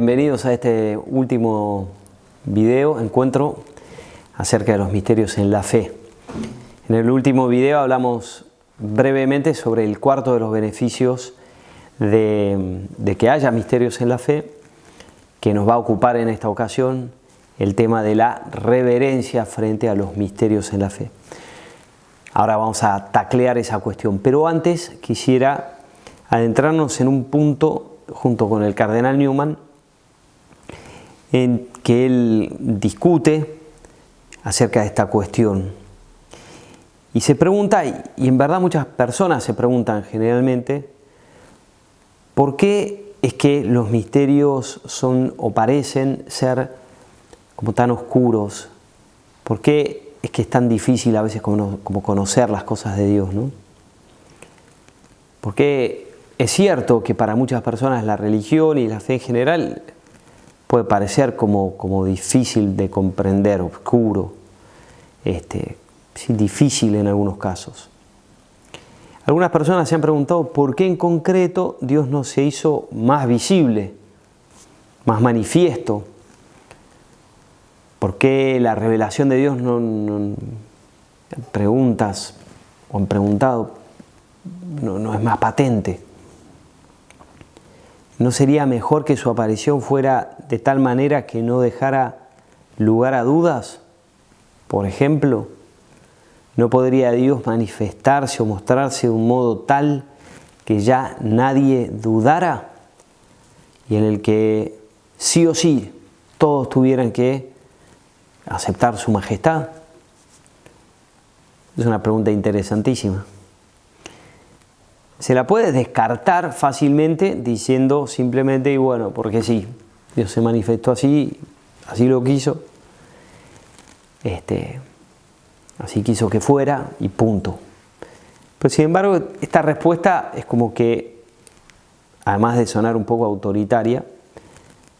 bienvenidos a este último encuentro acerca de los misterios en la fe. En el último video hablamos brevemente sobre el cuarto de los beneficios de que haya misterios en la fe, que nos va a ocupar en esta ocasión el tema de la reverencia frente a los misterios en la fe. Ahora vamos a taclear esa cuestión, pero antes quisiera adentrarnos en un punto junto con el cardenal Newman, en que él discute acerca de esta cuestión. Y se pregunta, y en verdad muchas personas se preguntan generalmente, ¿por qué es que los misterios son o parecen ser como tan oscuros? ¿Por qué es que es tan difícil a veces como conocer las cosas de Dios, ¿no? Porque es cierto que para muchas personas la religión y la fe en general puede parecer como difícil de comprender, oscuro, sí, difícil en algunos casos. Algunas personas se han preguntado por qué en concreto Dios no se hizo más visible, más manifiesto. ¿Por qué la revelación de Dios no preguntas o han preguntado no es más patente? ¿No sería mejor que su aparición fuera de tal manera que no dejara lugar a dudas? Por ejemplo, ¿no podría Dios manifestarse o mostrarse de un modo tal que ya nadie dudara y en el que sí o sí todos tuvieran que aceptar su majestad? Es una pregunta interesantísima. Se la puede descartar fácilmente diciendo simplemente, y bueno, porque sí, Dios se manifestó así, así lo quiso, así quiso que fuera y punto. Pero sin embargo, esta respuesta es como que, además de sonar un poco autoritaria,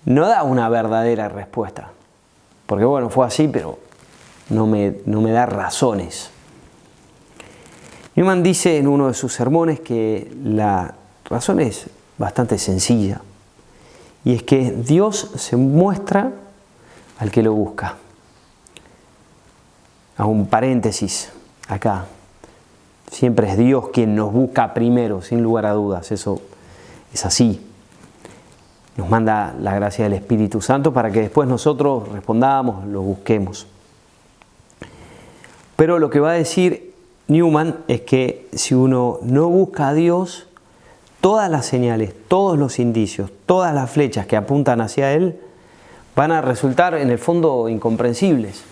no da una verdadera respuesta. Porque bueno, fue así, pero no me da razones. Newman dice en uno de sus sermones que la razón es bastante sencilla, y es que Dios se muestra al que lo busca. Hago un paréntesis acá. Siempre es Dios quien nos busca primero, sin lugar a dudas. Eso es así. Nos manda la gracia del Espíritu Santo para que después nosotros respondamos, lo busquemos. Pero lo que va a decir Newman es que si uno no busca a Dios, todas las señales, todos los indicios, todas las flechas que apuntan hacia Él van a resultar en el fondo incomprensibles.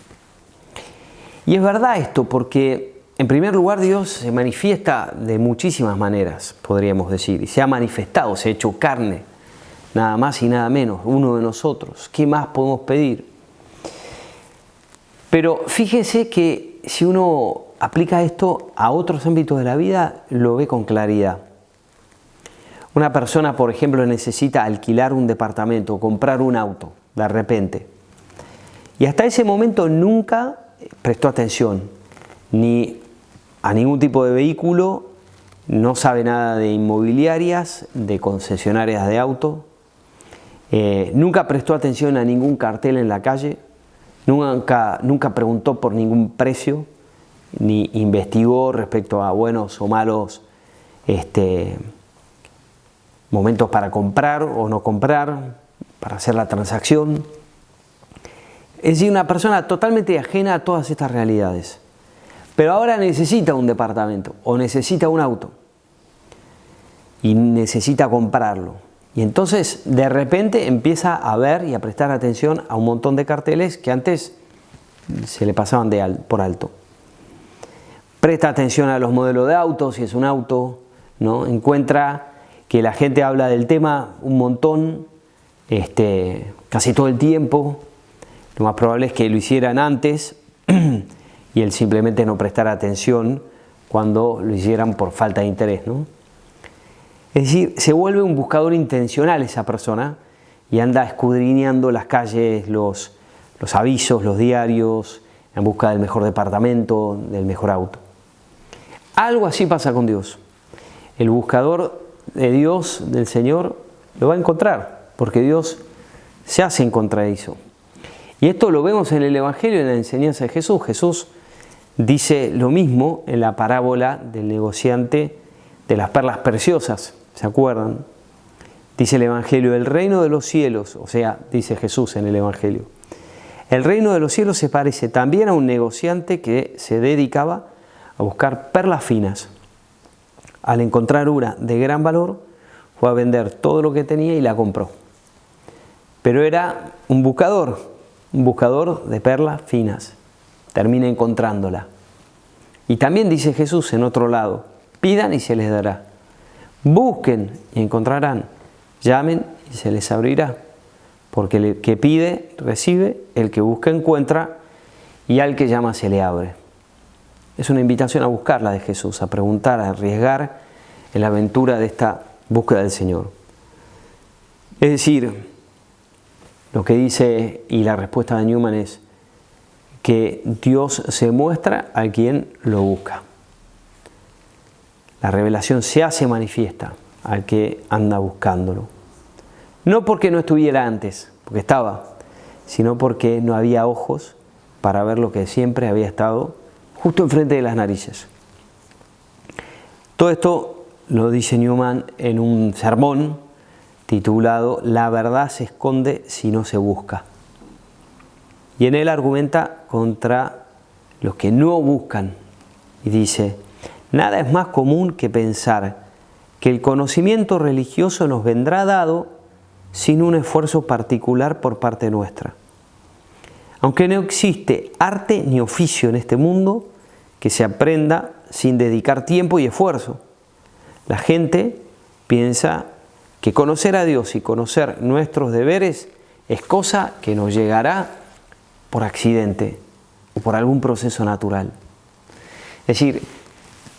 Y es verdad esto porque, en primer lugar, Dios se manifiesta de muchísimas maneras, podríamos decir, y se ha manifestado, se ha hecho carne, nada más y nada menos, uno de nosotros. ¿Qué más podemos pedir? Pero fíjese que si uno aplica esto a otros ámbitos de la vida, lo ve con claridad. Una persona, por ejemplo, necesita alquilar un departamento o comprar un auto de repente. Y hasta ese momento nunca prestó atención ni a ningún tipo de vehículo, no sabe nada de inmobiliarias, de concesionarias de auto, nunca prestó atención a ningún cartel en la calle, nunca preguntó por ningún precio, ni investigó respecto a buenos o malos momentos para comprar o no comprar, para hacer la transacción. Es decir, una persona totalmente ajena a todas estas realidades. Pero ahora necesita un departamento o necesita un auto y necesita comprarlo. Y entonces de repente empieza a ver y a prestar atención a un montón de carteles que antes se le pasaban por alto. Presta atención a los modelos de autos, si es un auto, ¿no? Encuentra que la gente habla del tema un montón, casi todo el tiempo. Lo más probable es que lo hicieran antes y él simplemente no prestara atención cuando lo hicieran por falta de interés, ¿no? Es decir, se vuelve un buscador intencional esa persona y anda escudriñando las calles, los avisos, los diarios, en busca del mejor departamento, del mejor auto. Algo así pasa con Dios. El buscador de Dios, del Señor, lo va a encontrar, porque Dios se hacen contra eso. Y esto lo vemos en el Evangelio, en la enseñanza de Jesús. Jesús dice lo mismo en la parábola del negociante de las perlas preciosas. ¿Se acuerdan? Dice el Evangelio, el reino de los cielos, o sea, dice Jesús en el Evangelio, el reino de los cielos se parece también a un negociante que se dedicaba a buscar perlas finas. Al encontrar una de gran valor, fue a vender todo lo que tenía y la compró. Pero era un buscador de perlas finas. Termina encontrándola. Y también dice Jesús en otro lado, pidan y se les dará. Busquen y encontrarán. Llamen y se les abrirá. Porque el que pide, recibe, el que busca, encuentra, y al que llama se le abre. Es una invitación a buscar la de Jesús, a preguntar, a arriesgar en la aventura de esta búsqueda del Señor. Es decir, lo que dice y la respuesta de Newman es que Dios se muestra a quien lo busca. La revelación se hace manifiesta al que anda buscándolo. No porque no estuviera antes, porque estaba, sino porque no había ojos para ver lo que siempre había estado justo enfrente de las narices. Todo esto lo dice Newman en un sermón titulado La verdad se esconde si no se busca. Y en él argumenta contra los que no buscan y dice, nada es más común que pensar que el conocimiento religioso nos vendrá dado sin un esfuerzo particular por parte nuestra. Aunque no existe arte ni oficio en este mundo que se aprenda sin dedicar tiempo y esfuerzo. La gente piensa que conocer a Dios y conocer nuestros deberes es cosa que nos llegará por accidente o por algún proceso natural. Es decir,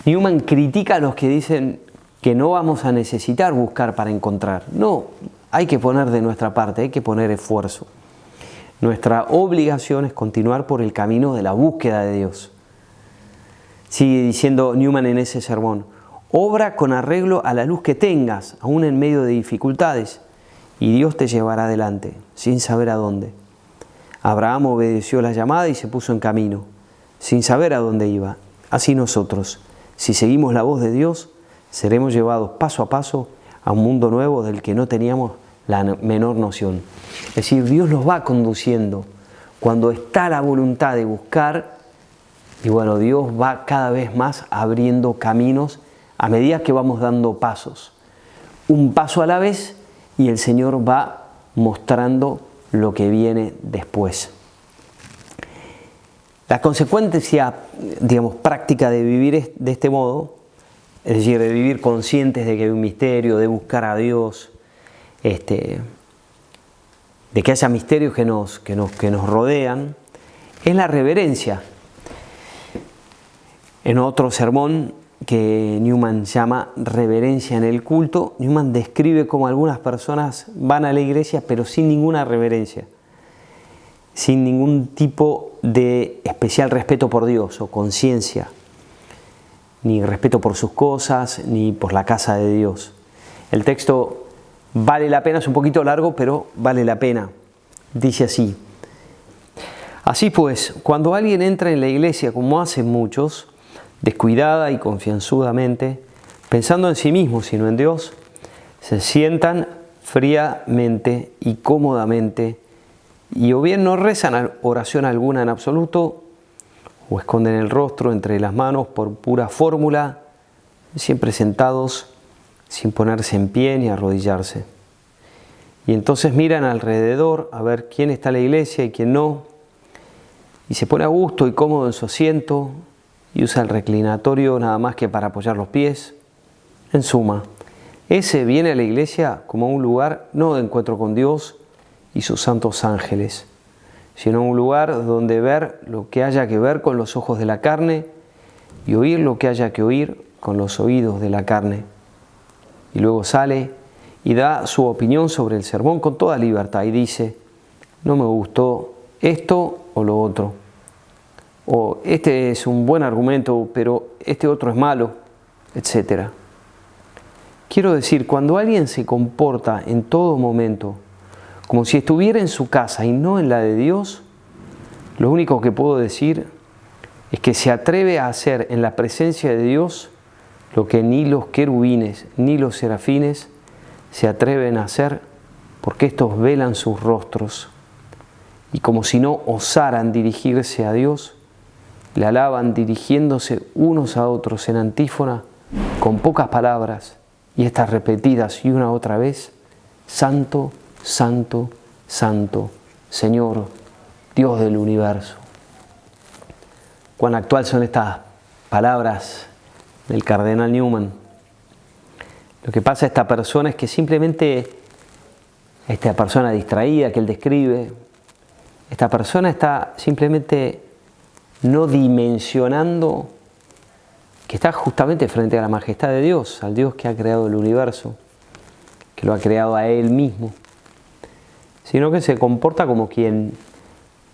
Newman critica a los que dicen que no vamos a necesitar buscar para encontrar. No, hay que poner de nuestra parte, hay que poner esfuerzo. Nuestra obligación es continuar por el camino de la búsqueda de Dios. Sigue diciendo Newman en ese sermón, obra con arreglo a la luz que tengas, aún en medio de dificultades, y Dios te llevará adelante, sin saber a dónde. Abraham obedeció la llamada y se puso en camino, sin saber a dónde iba. Así nosotros, si seguimos la voz de Dios, seremos llevados paso a paso a un mundo nuevo del que no teníamos la menor noción. Es decir, Dios nos va conduciendo cuando está la voluntad de buscar, y bueno, Dios va cada vez más abriendo caminos a medida que vamos dando pasos. Un paso a la vez y el Señor va mostrando lo que viene después. La consecuencia, práctica de vivir de este modo, es decir, de vivir conscientes de que hay un misterio, de buscar a Dios, de que haya misterios que nos rodean, es la reverencia. En otro sermón que Newman llama reverencia en el culto, Newman describe cómo algunas personas van a la iglesia pero sin ninguna reverencia, sin ningún tipo de especial respeto por Dios o conciencia, ni respeto por sus cosas, ni por la casa de Dios. El texto vale la pena, es un poquito largo, pero vale la pena. Dice así: así pues, cuando alguien entra en la iglesia, como hacen muchos, descuidada y confianzudamente, pensando en sí mismo, sino en Dios, se sientan fríamente y cómodamente, y o bien no rezan oración alguna en absoluto, o esconden el rostro entre las manos por pura fórmula, siempre sentados, sin ponerse en pie ni arrodillarse. Y entonces miran alrededor a ver quién está en la iglesia y quién no, y se pone a gusto y cómodo en su asiento, y usa el reclinatorio nada más que para apoyar los pies. En suma, ese viene a la iglesia como un lugar no de encuentro con Dios y sus santos ángeles, sino un lugar donde ver lo que haya que ver con los ojos de la carne y oír lo que haya que oír con los oídos de la carne. Y luego sale y da su opinión sobre el sermón con toda libertad y dice: no me gustó esto o lo otro, o este es un buen argumento, pero este otro es malo, etc. Quiero decir, cuando alguien se comporta en todo momento como si estuviera en su casa y no en la de Dios, lo único que puedo decir es que se atreve a hacer en la presencia de Dios lo que ni los querubines ni los serafines se atreven a hacer, porque estos velan sus rostros y como si no osaran dirigirse a Dios, le alaban dirigiéndose unos a otros en antífona con pocas palabras y estas repetidas y una otra vez: Santo, Santo, Santo, Señor, Dios del universo. Cuán actual son estas palabras del cardenal Newman. Lo que pasa a esta persona es que simplemente, esta persona distraída que él describe, esta persona está simplemente no dimensionando que está justamente frente a la majestad de Dios, al Dios que ha creado el universo, que lo ha creado a Él mismo, sino que se comporta como quien,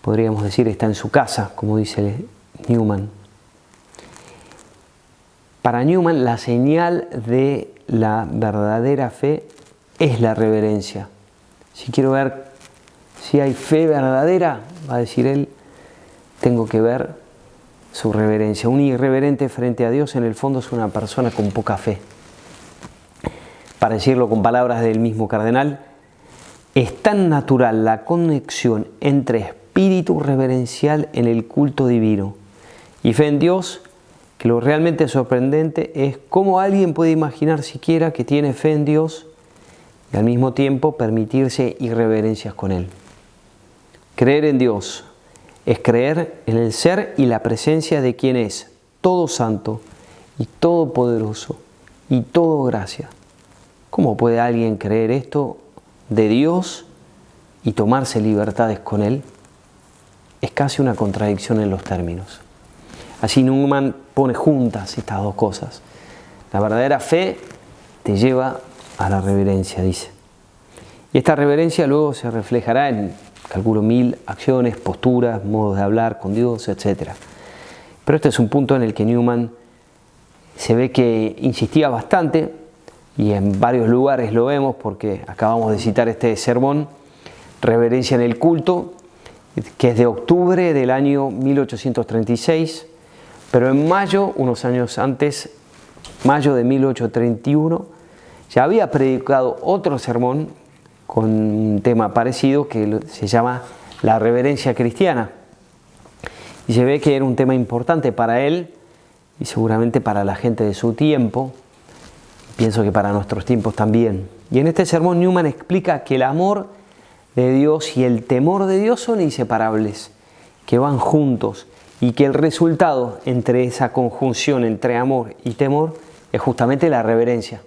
podríamos decir, está en su casa, como dice Newman. Para Newman, la señal de la verdadera fe es la reverencia. Si quiero ver si hay fe verdadera, va a decir él, tengo que ver su reverencia. Un irreverente frente a Dios en el fondo es una persona con poca fe. Para decirlo con palabras del mismo cardenal, es tan natural la conexión entre espíritu reverencial en el culto divino y fe en Dios, que lo realmente sorprendente es cómo alguien puede imaginar siquiera que tiene fe en Dios y al mismo tiempo permitirse irreverencias con Él. Creer en Dios es creer en el ser y la presencia de quien es todo santo y todopoderoso y todo gracia. ¿Cómo puede alguien creer esto de Dios y tomarse libertades con Él? Es casi una contradicción en los términos. Así Newman pone juntas estas dos cosas. La verdadera fe te lleva a la reverencia, dice. Y esta reverencia luego se reflejará en, calculo, 1000 acciones, posturas, modos de hablar con Dios, etc. Pero este es un punto en el que Newman se ve que insistía bastante, y en varios lugares lo vemos porque acabamos de citar este sermón, Reverencia en el culto, que es de octubre del año 1836, pero en mayo, unos años antes, mayo de 1831, ya había predicado otro sermón con un tema parecido que se llama la reverencia cristiana. Y se ve que era un tema importante para él y seguramente para la gente de su tiempo. Pienso que para nuestros tiempos también. Y en este sermón Newman explica que el amor de Dios y el temor de Dios son inseparables, que van juntos y que el resultado entre esa conjunción entre amor y temor es justamente la reverencia.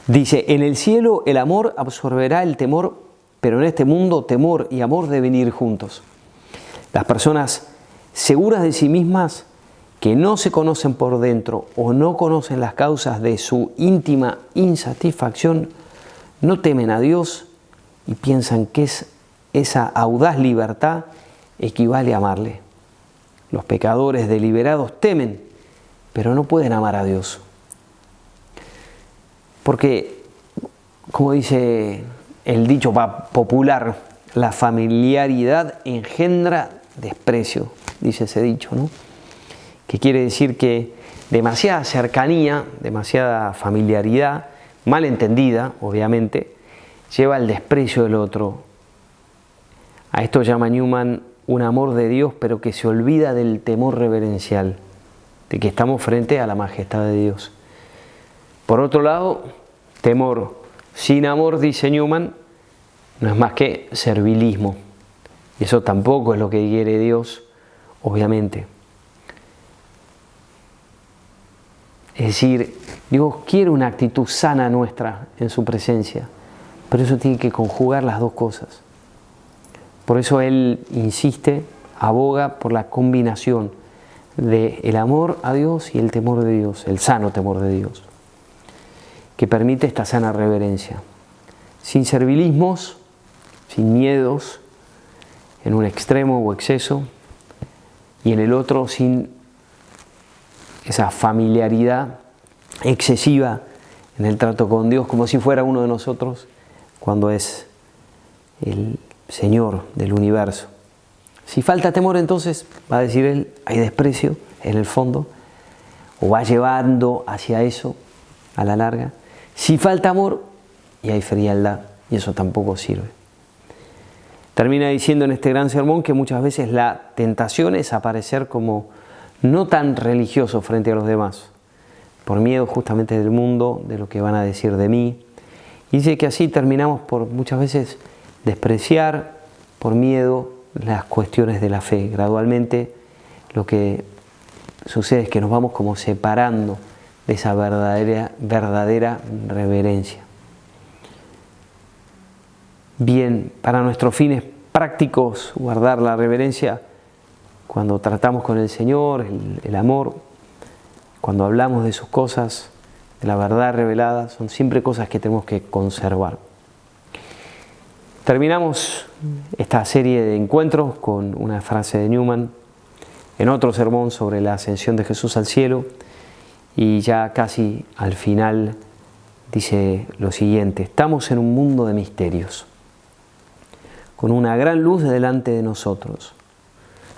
Dice, en el cielo el amor absorberá el temor, pero en este mundo temor y amor deben ir juntos. Las personas seguras de sí mismas, que no se conocen por dentro o no conocen las causas de su íntima insatisfacción, no temen a Dios y piensan que esa audaz libertad equivale a amarle. Los pecadores deliberados temen, pero no pueden amar a Dios. Porque, como dice el dicho popular, la familiaridad engendra desprecio, dice ese dicho, ¿no? Que quiere decir que demasiada cercanía, demasiada familiaridad, mal entendida, obviamente, lleva al desprecio del otro. A esto llama Newman un amor de Dios, pero que se olvida del temor reverencial, de que estamos frente a la majestad de Dios. Por otro lado, temor sin amor, dice Newman, no es más que servilismo. Y eso tampoco es lo que quiere Dios, obviamente. Es decir, Dios quiere una actitud sana nuestra en su presencia, pero eso tiene que conjugar las dos cosas. Por eso Él insiste, aboga por la combinación del amor a Dios y el temor de Dios, el sano temor de Dios, que permite esta sana reverencia, sin servilismos, sin miedos, en un extremo o exceso, y en el otro sin esa familiaridad excesiva en el trato con Dios, como si fuera uno de nosotros, cuando es el Señor del universo. Si falta temor, entonces, va a decir él, hay desprecio en el fondo, o va llevando hacia eso a la larga. Si falta amor, y hay frialdad, y eso tampoco sirve. Termina diciendo en este gran sermón que muchas veces la tentación es aparecer como no tan religioso frente a los demás, por miedo justamente del mundo, de lo que van a decir de mí. Y dice que así terminamos por muchas veces despreciar por miedo las cuestiones de la fe. Gradualmente lo que sucede es que nos vamos como separando de esa verdadera reverencia. Bien, para nuestros fines prácticos, guardar la reverencia cuando tratamos con el Señor, el amor, cuando hablamos de sus cosas, de la verdad revelada, son siempre cosas que tenemos que conservar. Terminamos esta serie de encuentros con una frase de Newman en otro sermón sobre la ascensión de Jesús al cielo, y ya casi al final dice lo siguiente: estamos en un mundo de misterios, con una gran luz delante de nosotros,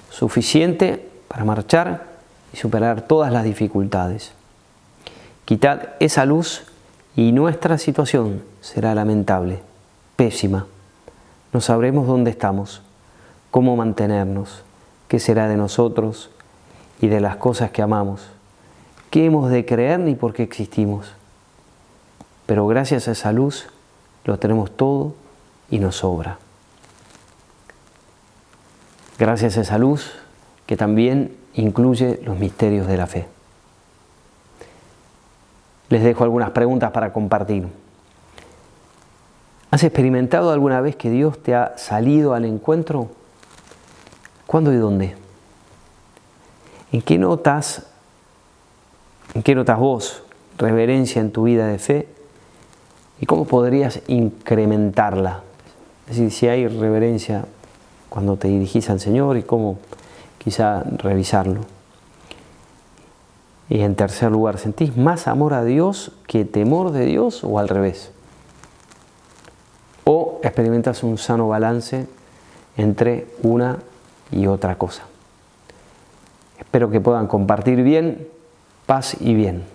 suficiente para marchar y superar todas las dificultades. Quitad esa luz y nuestra situación será lamentable, pésima. No sabremos dónde estamos, cómo mantenernos, qué será de nosotros y de las cosas que amamos, qué hemos de creer ni por qué existimos. Pero gracias a esa luz lo tenemos todo y nos sobra. Gracias a esa luz que también incluye los misterios de la fe. Les dejo algunas preguntas para compartir. ¿Has experimentado alguna vez que Dios te ha salido al encuentro? ¿Cuándo y dónde? ¿En qué notas vos reverencia en tu vida de fe? ¿Y cómo podrías incrementarla? Es decir, si hay reverencia cuando te dirigís al Señor, y cómo quizá revisarlo. Y en tercer lugar, ¿sentís más amor a Dios que temor de Dios, o al revés? ¿O experimentas un sano balance entre una y otra cosa? Espero que puedan compartir bien, paz y bien.